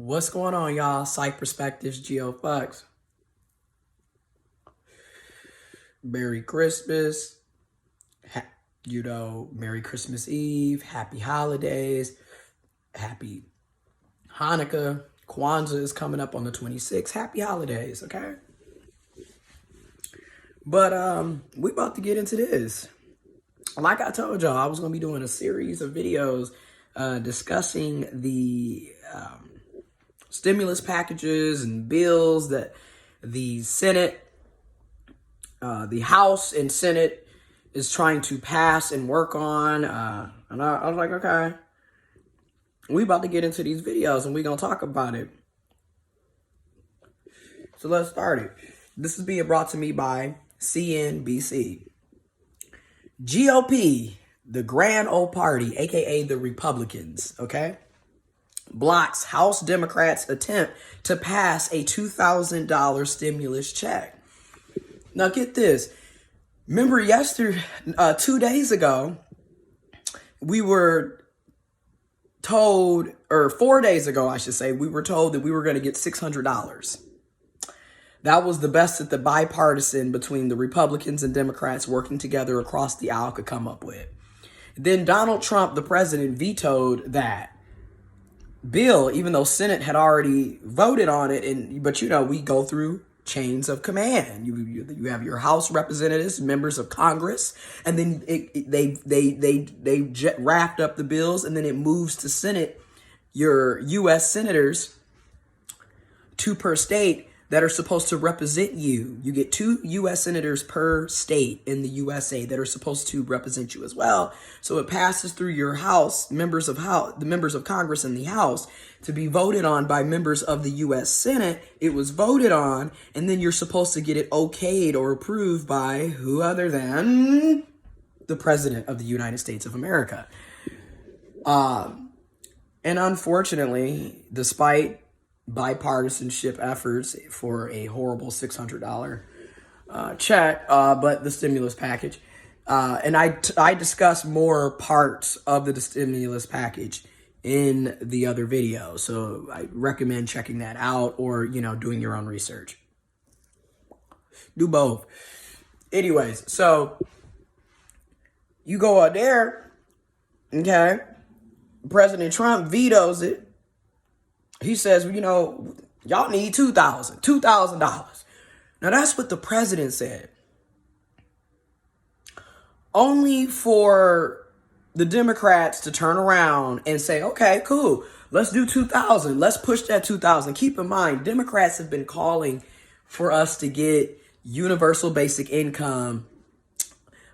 What's going on, y'all? Psych Perspectives, giofvcks. Merry Christmas. Merry Christmas Eve. Happy holidays. Happy Hanukkah. Kwanzaa is coming up on the 26th. Happy holidays, okay? But we about to get into this. Like I told y'all, I was going to be doing a series of videos discussing the stimulus packages and bills that the Senate, the House and Senate is trying to pass and work on. And I was like, okay, we about to get into these videos and we're going to talk about it. So let's start it. This is being brought to me by CNBC. GOP, the grand old party, aka the Republicans, okay, blocks House Democrats' attempt to pass a $2,000 stimulus check. Now get this. Remember 2 days ago, we were told, or 4 days ago, I should say, we were told that we were going to get $600. That was the best that the bipartisan between the Republicans and Democrats working together across the aisle could come up with. Then Donald Trump, the president, vetoed that bill, even though Senate had already voted on it. But we go through chains of command. You have your House representatives, members of Congress, and then they wrapped up the bills, and then it moves to Senate. Your U.S. senators, 2 per state, that are supposed to represent you. You get 2 U.S. senators per state in the USA that are supposed to represent you as well. So it passes through your House, the members of Congress in the House, to be voted on by members of the U.S. Senate. It was voted on, and then you're supposed to get it okayed or approved by who other than the President of the United States of America. And unfortunately, despite bipartisanship efforts for a horrible $600 check, but the stimulus package. And I discuss more parts of the stimulus package in the other video. So I recommend checking that out or, doing your own research. Do both. Anyways, so you go out there, okay? President Trump vetoes it. He says, y'all need $2,000. Now, that's what the president said. Only for the Democrats to turn around and say, okay, cool, let's do 2,000. Let's push that 2,000. Keep in mind, Democrats have been calling for us to get universal basic income,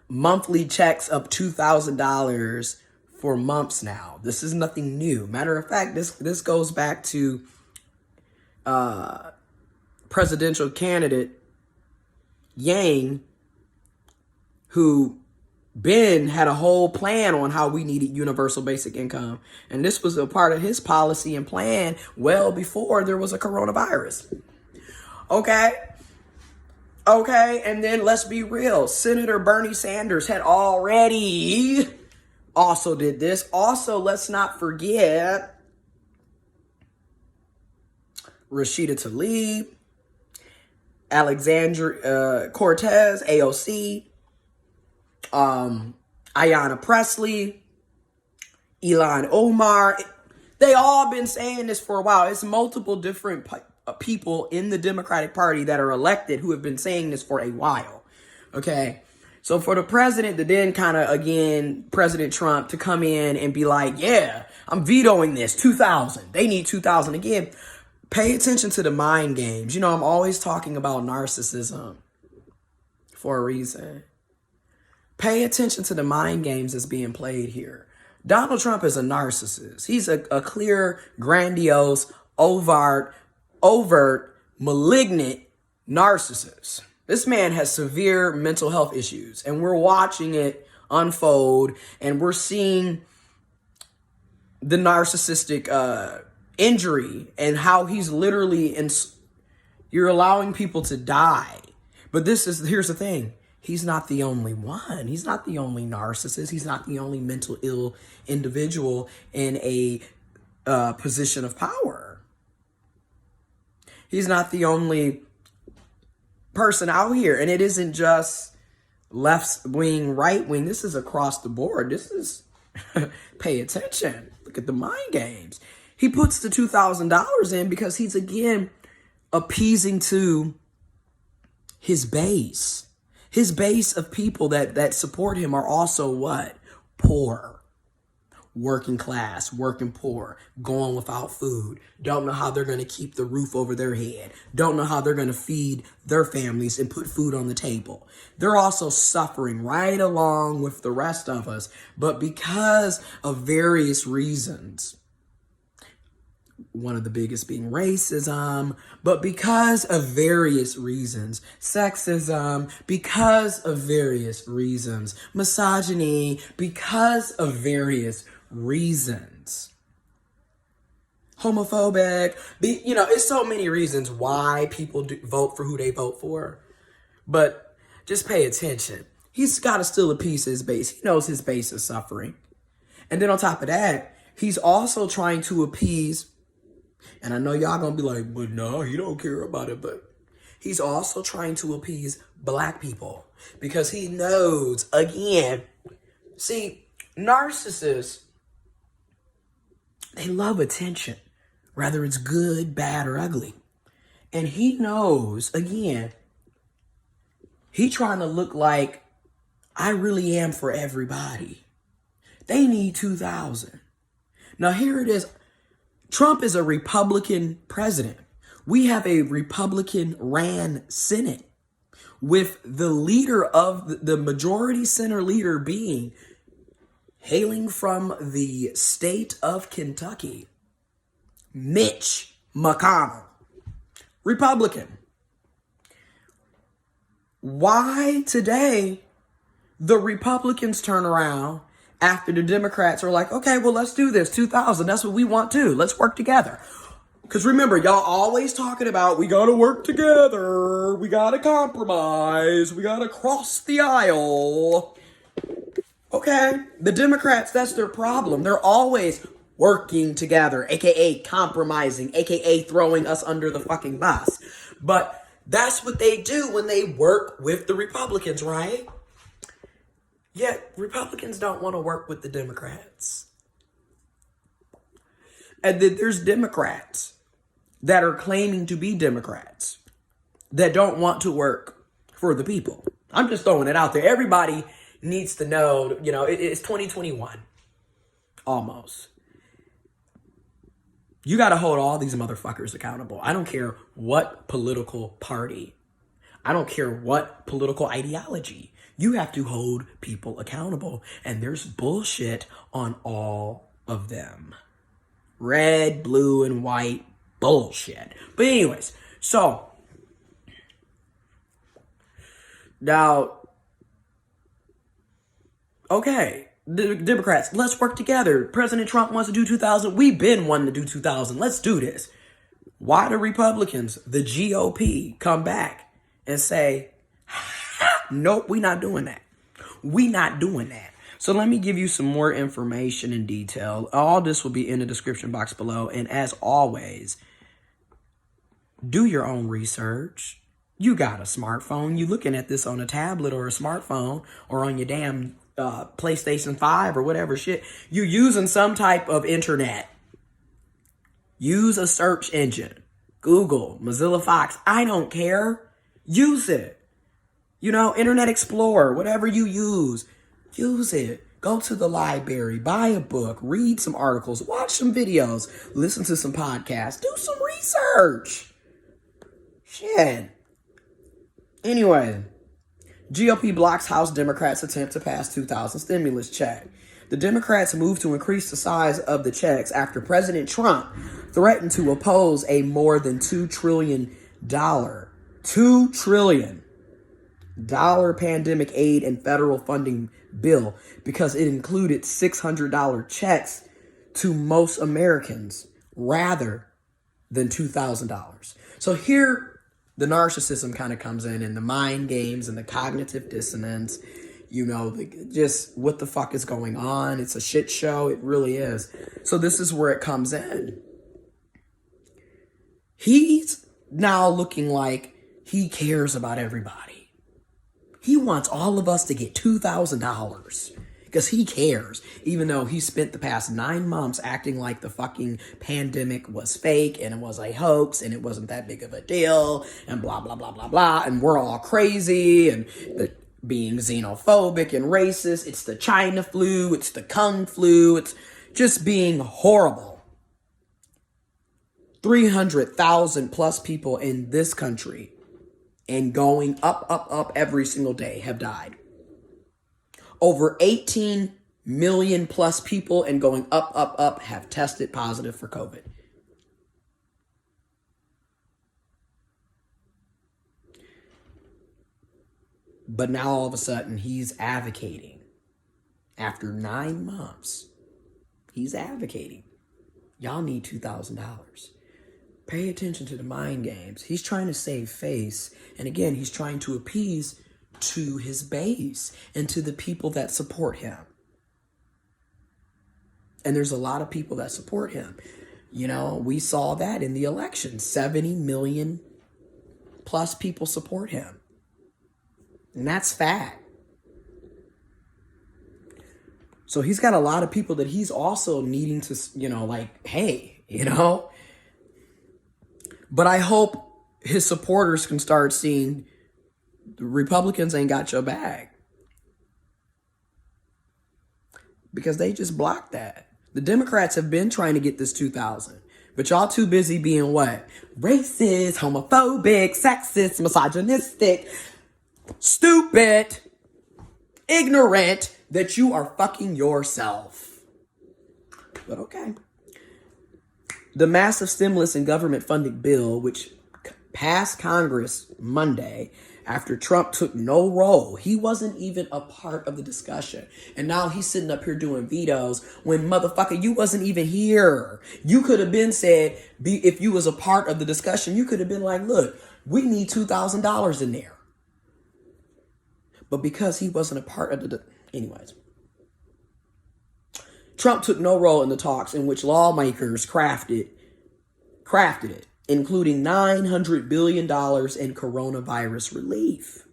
monthly checks of $2,000 for months now. This is nothing new. Matter of fact, this goes back to presidential candidate Yang, who Ben had a whole plan on how we needed universal basic income. And this was a part of his policy and plan well before there was a coronavirus. Okay, and then let's be real. Senator Bernie Sanders had already also did this. Also, let's not forget Rashida Tlaib, Alexandria Cortez, AOC, Ayanna Pressley, Ilhan Omar. They all been saying this for a while. It's multiple different people in the Democratic Party that are elected who have been saying this for a while. Okay. So for the president to then President Trump to come in and be like, yeah, I'm vetoing this, 2,000. They need 2,000 again. Pay attention to the mind games. I'm always talking about narcissism for a reason. Pay attention to the mind games that's being played here. Donald Trump is a narcissist. He's a clear, grandiose, overt, malignant narcissist. This man has severe mental health issues, and we're watching it unfold, and we're seeing the narcissistic injury and how he's literally you're allowing people to die. But here's the thing. He's not the only one. He's not the only narcissist. He's not the only mental ill individual in a position of power. He's not the only person out here. And it isn't just left wing, right wing. This is across the board. This is, pay attention. Look at the mind games. He puts the $2,000 in because he's, again, appeasing to his base. His base of people that support him are also what? Poor. Working class, working poor, going without food, don't know how they're going to keep the roof over their head, don't know how they're going to feed their families and put food on the table. They're also suffering right along with the rest of us, but because of various reasons, one of the biggest being racism, but because of various reasons, sexism, because of various reasons, misogyny, because of various reasons, homophobic, it's so many reasons why people vote for who they vote for. But just pay attention. He's got to still appease his base. He knows his base is suffering. And then on top of that, he's also trying to appease, and I know y'all gonna be like, but no, he don't care about it. But he's also trying to appease black people because he knows, again, see, narcissists, they love attention, whether it's good, bad, or ugly. And he knows, again, he trying to look like, I really am for everybody. They need 2,000. Now here it is. Trump is a Republican president. We have a Republican-ran Senate with the leader of the majority center leader being hailing from the state of Kentucky, Mitch McConnell, Republican. Why today the Republicans turn around after the Democrats are like, okay, well, let's do this, 2,000. That's what we want too. Let's work together. Because remember, y'all always talking about we got to work together. We got to compromise. We got to cross the aisle. Okay, the Democrats, that's their problem. They're always working together, aka compromising, aka throwing us under the fucking bus. But that's what they do when they work with the Republicans, right? Yet Republicans don't want to work with the Democrats. And then there's Democrats that are claiming to be Democrats that don't want to work for the people. I'm just throwing it out there. Everybody needs to know, it's 2021. Almost. You got to hold all these motherfuckers accountable. I don't care what political party. I don't care what political ideology. You have to hold people accountable. And there's bullshit on all of them. Red, blue, and white bullshit. But anyways, so now, okay, the Democrats, let's work together. President Trump wants to do 2,000. We've been wanting to do 2,000. Let's do this. Why do Republicans, the GOP, come back and say, nope, we're not doing that. We're not doing that. So let me give you some more information in detail. All this will be in the description box below. And as always, do your own research. You got a smartphone. You looking at this on a tablet or a smartphone or on your damn PlayStation 5 or whatever shit. You're using some type of internet. Use a search engine. Google, Mozilla Fox. I don't care. Use it. Internet Explorer, whatever you use it. Go to the library, buy a book, read some articles, watch some videos, listen to some podcasts, do some research. Shit. Anyway, GOP blocks House Democrats' attempt to pass 2,000 stimulus check. The Democrats moved to increase the size of the checks after President Trump threatened to oppose a more than $2 trillion pandemic aid and federal funding bill because it included $600 checks to most Americans rather than $2,000. So here the narcissism kind of comes in and the mind games and the cognitive dissonance, just what the fuck is going on. It's a shit show. It really is. So this is where it comes in. He's now looking like he cares about everybody. He wants all of us to get $2,000 because he cares, even though he spent the past 9 months acting like the fucking pandemic was fake and it was a hoax and it wasn't that big of a deal and blah, blah, blah, blah, blah. And we're all crazy and being xenophobic and racist. It's the China flu. It's the Kung flu. It's just being horrible. 300,000 plus people in this country and going up every single day have died. Over 18 million plus people and going up have tested positive for COVID. But now all of a sudden he's advocating. After 9 months, he's advocating. Y'all need $2,000. Pay attention to the mind games. He's trying to save face. And again, he's trying to appease to his base and to the people that support him. And there's a lot of people that support him. You know, we saw that in the election. 70 million plus people support him. And that's fact. So he's got a lot of people that he's also needing to, you know, like, hey, you know. But I hope his supporters can start seeing the Republicans ain't got your back. Because they just blocked that. The Democrats have been trying to get this 2,000. But y'all too busy being what? Racist, homophobic, sexist, misogynistic, stupid, ignorant, that you are fucking yourself. But okay. The massive stimulus and government funding bill, which passed Congress Monday after Trump took no role. He wasn't even a part of the discussion. And now he's sitting up here doing vetoes when, motherfucker, you wasn't even here. You could have been said, if you was a part of the discussion, you could have been like, look, we need $2,000 in there. But because he wasn't a part of anyways. Trump took no role in the talks in which lawmakers crafted it, including $900 billion in coronavirus relief.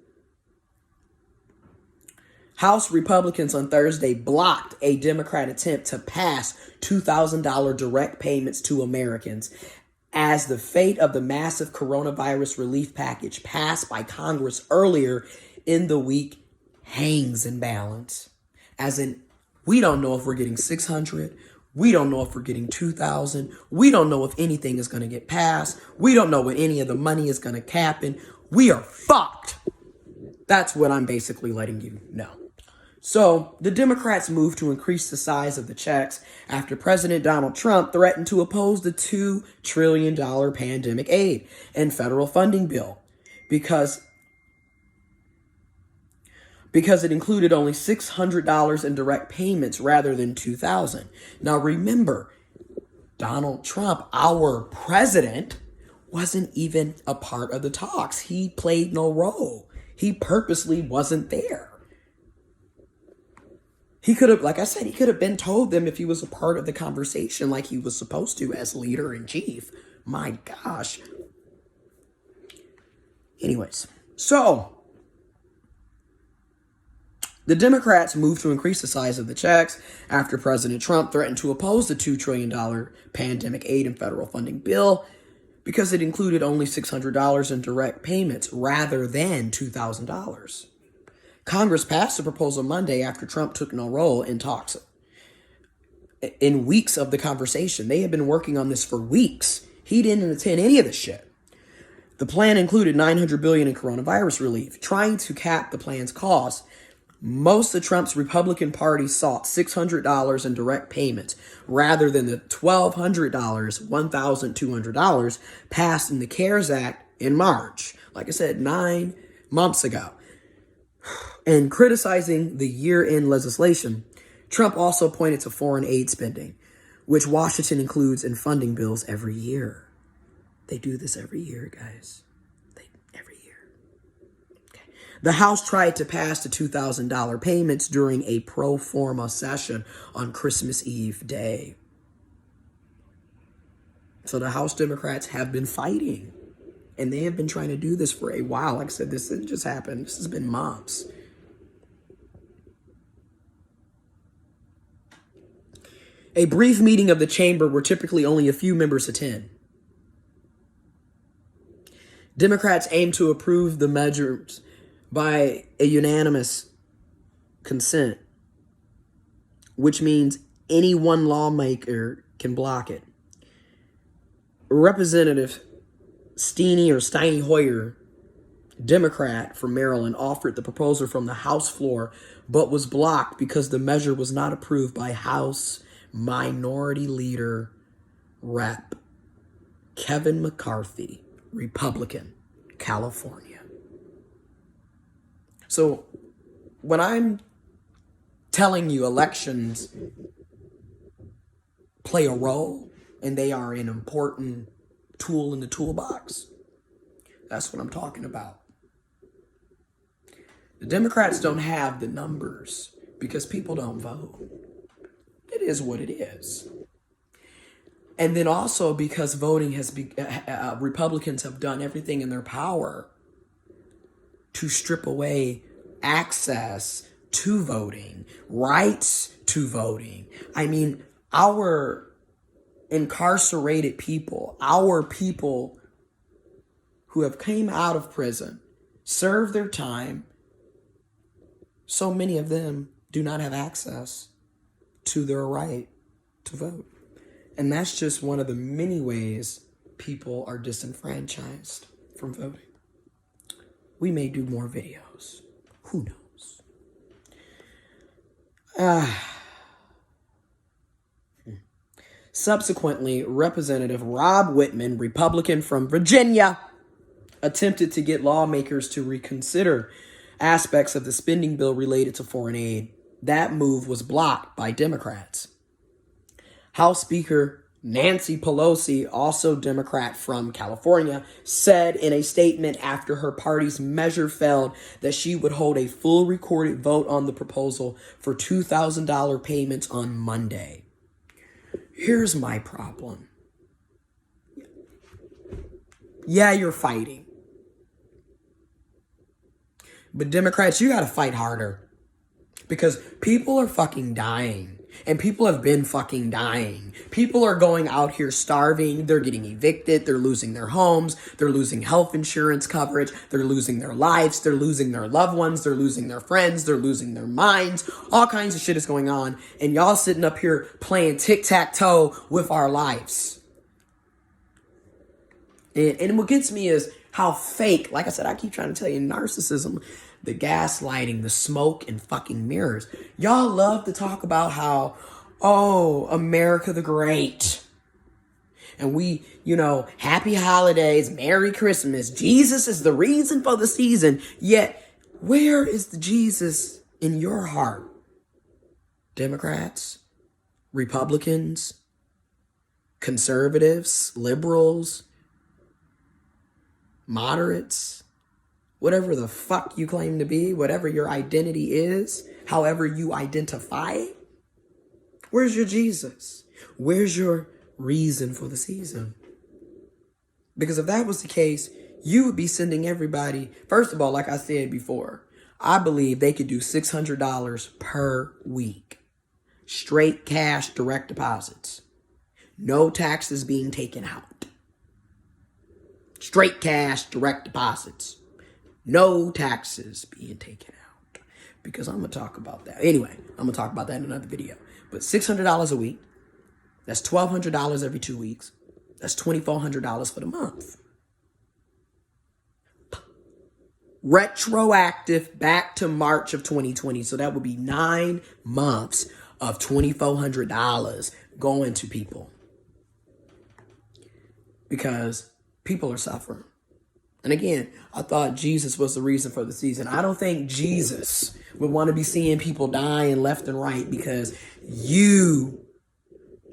House Republicans on Thursday blocked a Democrat attempt to pass $2,000 direct payments to Americans as the fate of the massive coronavirus relief package passed by Congress earlier in the week hangs in balance. As in, we don't know if we're getting 600. We don't know if we're getting 2,000. We don't know if anything is going to get passed. We don't know what any of the money is going to happen. We are fucked. That's what I'm basically letting you know. So the Democrats moved to increase the size of the checks after President Donald Trump threatened to oppose the $2 trillion pandemic aid and federal funding bill because it included only $600 in direct payments rather than $2,000. Now remember, Donald Trump, our president, wasn't even a part of the talks. He played no role. He purposely wasn't there. He could have, like I said, he could have been told them if he was a part of the conversation like he was supposed to as leader in chief. My gosh. Anyways, so the Democrats moved to increase the size of the checks after President Trump threatened to oppose the $2 trillion pandemic aid and federal funding bill because it included only $600 in direct payments rather than $2,000. Congress passed the proposal Monday after Trump took no role in talks. In weeks of the conversation, they had been working on this for weeks. He didn't attend any of this shit. The plan included $900 billion in coronavirus relief, trying to cap the plan's cost. Most of Trump's Republican Party sought $600 in direct payments rather than the $1,200 passed in the CARES Act in March. Like I said, 9 months ago. And criticizing the year-end legislation, Trump also pointed to foreign aid spending, which Washington includes in funding bills every year. They do this every year, guys. Every year. Okay. The House tried to pass the $2,000 payments during a pro forma session on Christmas Eve day. So the House Democrats have been fighting. And they have been trying to do this for a while. Like I said, this didn't just happen. This has been months. A brief meeting of the chamber where typically only a few members attend. Democrats aim to approve the measures by a unanimous consent, which means any one lawmaker can block it. Representative Steny Hoyer, Democrat from Maryland, offered the proposal from the House floor, but was blocked because the measure was not approved by House Minority Leader Rep. Kevin McCarthy, Republican, California. So when I'm telling you elections play a role and they are an important tool in the toolbox, that's what I'm talking about. The Democrats don't have the numbers because people don't vote. It is what it is. And then also because voting has Republicans have done everything in their power to strip away access to voting, rights to voting. I mean, our incarcerated people, our people who have came out of prison, served their time, so many of them do not have access to their right to vote. And that's just one of the many ways people are disenfranchised from voting. We may do more videos. Who knows? Subsequently, Representative Rob Whitman, Republican from Virginia, attempted to get lawmakers to reconsider aspects of the spending bill related to foreign aid. That move was blocked by Democrats. House Speaker Nancy Pelosi, also Democrat from California, said in a statement after her party's measure failed that she would hold a full recorded vote on the proposal for $2,000 payments on Monday. Here's my problem. Yeah, you're fighting. But Democrats, you got to fight harder. Because people are fucking dying. And people have been fucking dying. People are going out here starving. They're getting evicted. They're losing their homes. They're losing health insurance coverage. They're losing their lives. They're losing their loved ones. They're losing their friends. They're losing their minds. All kinds of shit is going on. And y'all sitting up here playing tic-tac-toe with our lives. And what gets me is how fake, like I said, I keep trying to tell you, narcissism, the gaslighting, the smoke and fucking mirrors. Y'all love to talk about how, oh, America the Great. And we, happy holidays, Merry Christmas. Jesus is the reason for the season. Yet, where is the Jesus in your heart? Democrats, Republicans, conservatives, liberals, moderates, whatever the fuck you claim to be, whatever your identity is, however you identify, where's your Jesus? Where's your reason for the season? Because if that was the case, you would be sending everybody, first of all, like I said before, I believe they could do $600 per week. Straight cash, direct deposits. No taxes being taken out. Straight cash, direct deposits. No taxes being taken out. Because I'm going to talk about that. Anyway, I'm going to talk about that in another video. But $600 a week. That's $1,200 every 2 weeks. That's $2,400 for the month. Retroactive back to March of 2020. So that would be 9 months of $2,400 going to people. Because people are suffering. And again, I thought Jesus was the reason for the season. I don't think Jesus would want to be seeing people dying left and right because you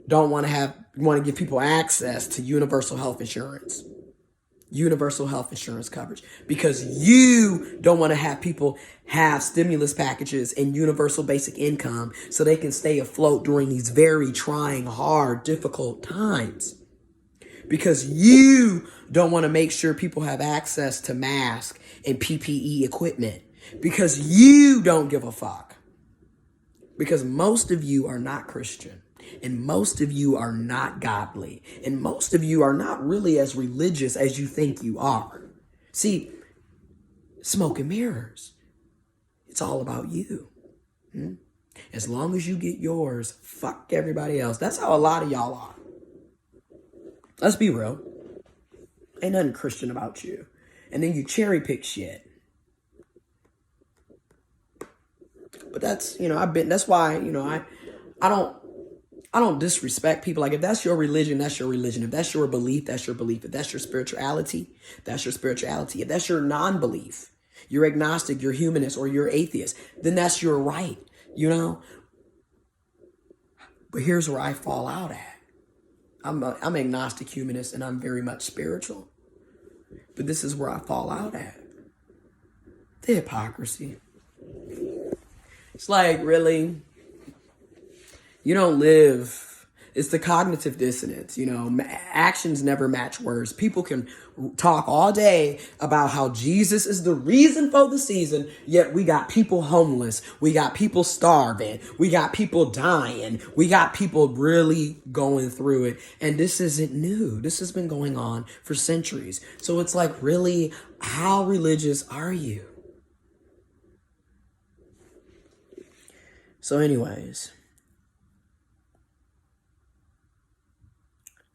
don't want to give people access to universal health insurance. Universal health insurance coverage. Because you don't want to have people have stimulus packages and universal basic income so they can stay afloat during these very trying, hard, difficult times. because you don't want to make sure people have access to masks and PPE equipment, because you don't give a fuck. Because most of you are not Christian, and most of you are not godly, and most of you are not really as religious as you think you are. See, smoke and mirrors. It's all about you. As long as you get yours, fuck everybody else. That's how a lot of y'all are. Let's be real. Ain't nothing Christian about you. And then you cherry pick shit. But that's, that's why, I don't disrespect people. Like, if that's your religion, that's your religion. If that's your belief, that's your belief. If that's your spirituality, that's your spirituality. If that's your non-belief, you're agnostic, you're humanist, or you're atheist, then that's your right, But here's where I fall out at. I'm agnostic, humanist, and I'm very much spiritual. But this is where I fall out at. The hypocrisy. It's like, really? You don't live. It's the cognitive dissonance. Actions never match words. People can talk all day about how Jesus is the reason for the season, yet we got people homeless. We got people starving. We got people dying. We got people really going through it. And this isn't new. This has been going on for centuries. So it's like, really, how religious are you? So anyways,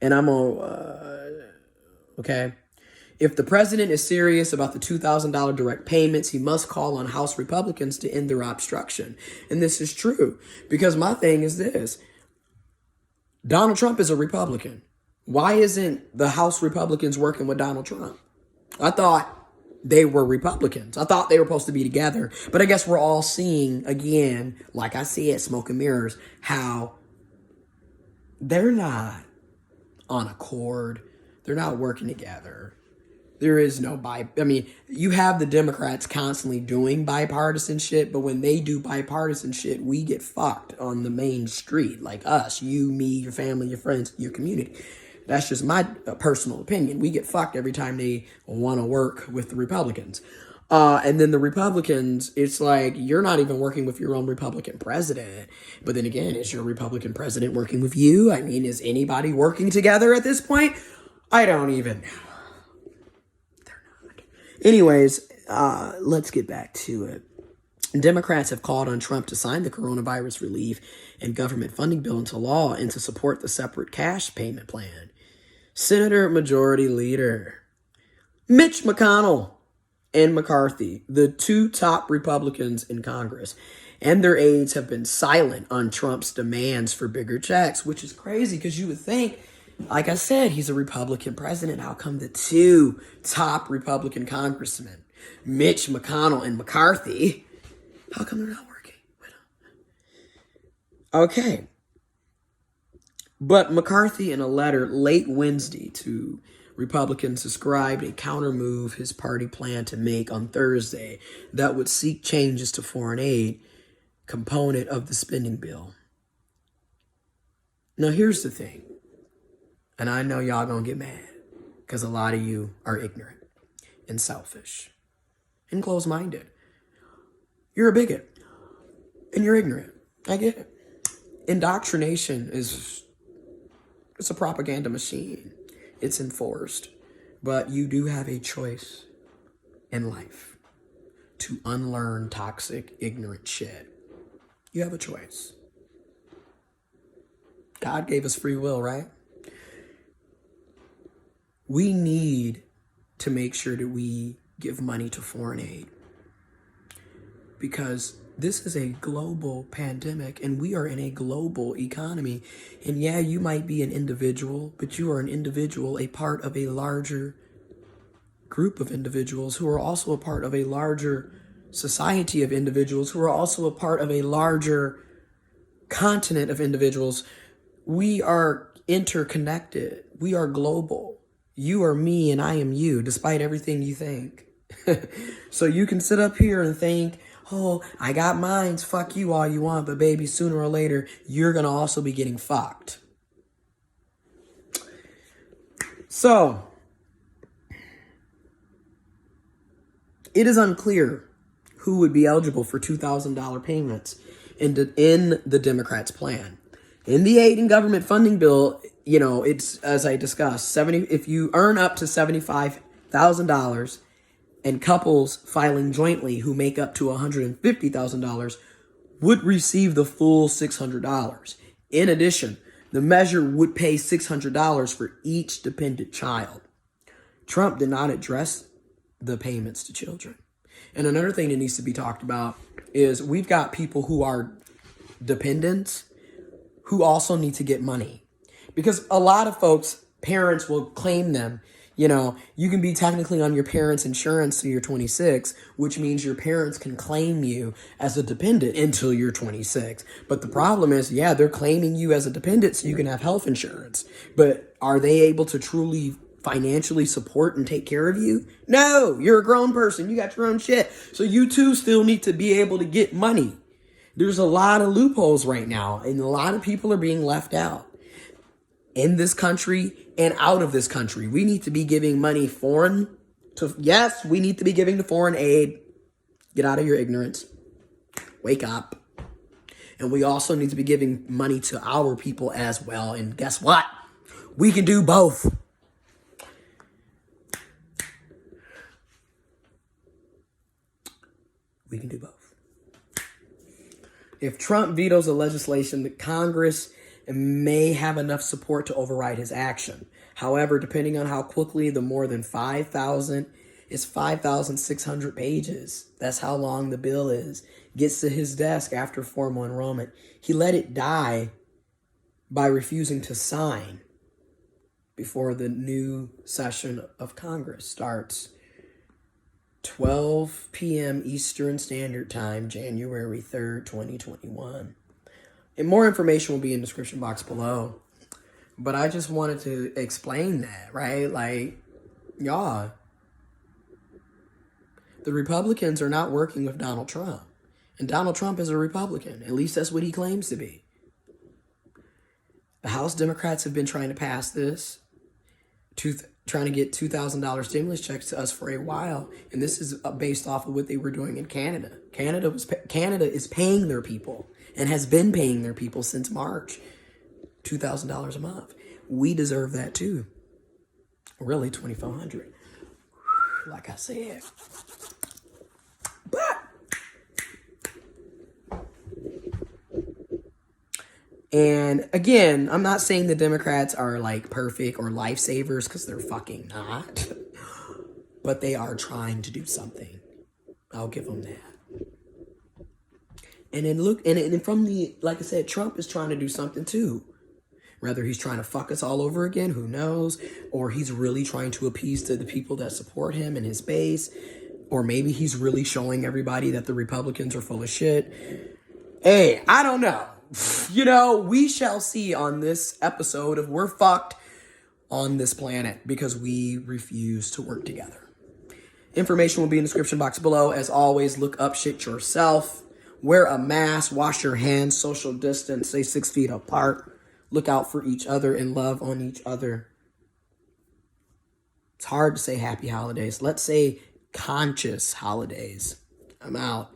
and I'm okay. If the president is serious about the $2,000 direct payments, he must call on House Republicans to end their obstruction. And this is true, because my thing is this. Donald Trump is a Republican. Why isn't the House Republicans working with Donald Trump? I thought they were Republicans. I thought they were supposed to be together. But I guess we're all seeing, again, like I said, smoke and mirrors, how they're not on accord. They're not working together. There is no you have the Democrats constantly doing bipartisan shit, but when they do bipartisan shit, we get fucked on the main street. Like us, you, me, your family, your friends, your community. That's just my personal opinion. We get fucked every time they want to work with the Republicans. And then the Republicans, it's like, you're not even working with your own Republican president. But then again, is your Republican president working with you? I mean, is anybody working together at this point? I don't even know. They're not. Anyways, let's get back to it. Democrats have called on Trump to sign the coronavirus relief and government funding bill into law and to support the separate cash payment plan. Senator Majority Leader Mitch McConnell and McCarthy, the two top Republicans in Congress, and their aides have been silent on Trump's demands for bigger checks, which is crazy because you would think, like I said, he's a Republican president. How come the two top Republican congressmen, Mitch McConnell and McCarthy, how come they're not working? Okay. But McCarthy, in a letter late Wednesday to Republicans, described a counter move his party planned to make on Thursday that would seek changes to foreign aid component of the spending bill. Now, here's the thing, and I know y'all gonna get mad because a lot of you are ignorant and selfish and closed-minded. You're a bigot and you're ignorant. I get it. Indoctrination it's a propaganda machine. It's enforced. But you do have a choice in life to unlearn toxic, ignorant shit. You have a choice. God gave us free will, right? We need to make sure that we give money to foreign aid, because this is a global pandemic and we are in a global economy. And yeah, you might be an individual, but you are an individual, a part of a larger group of individuals who are also a part of a larger society of individuals who are also a part of a larger continent of individuals. We are interconnected. We are global. You are me and I am you, despite everything you think. So you can sit up here and think, oh, I got mines, fuck you all you want, but baby, sooner or later, you're going to also be getting fucked. So, it is unclear who would be eligible for $2,000 payments in the Democrats' plan. In the aid and government funding bill, it's, as I discussed, if you earn up to $75,000 and couples filing jointly who make up to $150,000 would receive the full $600. In addition, the measure would pay $600 for each dependent child. Trump did not address the payments to children. And another thing that needs to be talked about is we've got people who are dependents who also need to get money. Because a lot of folks, parents will claim them. You can be technically on your parents' insurance till you're 26, which means your parents can claim you as a dependent until you're 26. But the problem is, they're claiming you as a dependent so you can have health insurance. But are they able to truly financially support and take care of you? No, you're a grown person. You got your own shit. So you too still need to be able to get money. There's a lot of loopholes right now, and a lot of people are being left out in this country and out of this country. We need to be giving money we need to be giving to foreign aid. Get out of your ignorance. Wake up. And we also need to be giving money to our people as well. And guess what? We can do both. We can do both. If Trump vetoes the legislation, the Congress may have enough support to override his action. However, depending on how quickly the more than 5,600 pages, that's how long the bill is, gets to his desk after formal enrollment. He let it die by refusing to sign before the new session of Congress starts. 12 p.m. Eastern Standard Time, January 3rd, 2021. And more information will be in the description box below. But I just wanted to explain that, right? The Republicans are not working with Donald Trump. And Donald Trump is a Republican. At least that's what he claims to be. The House Democrats have been trying to pass this, trying to get $2,000 stimulus checks to us for a while. And this is based off of what they were doing in Canada. Canada is paying their people and has been paying their people since March, $2,000 a month. We deserve that too. Really, $2,400. Like I said. But and again, I'm not saying the Democrats are perfect or lifesavers, because they're fucking not. But they are trying to do something. I'll give them that. And then like I said, Trump is trying to do something too. Whether he's trying to fuck us all over again, who knows? Or he's really trying to appease to the people that support him and his base. Or maybe he's really showing everybody that the Republicans are full of shit. Hey, I don't know. We shall see on this episode of We're Fucked on this planet because we refuse to work together. Information will be in the description box below. As always, look up shit yourself. Wear a mask, wash your hands, social distance, stay 6 feet apart. Look out for each other and love on each other. It's hard to say happy holidays. Let's say conscious holidays. I'm out.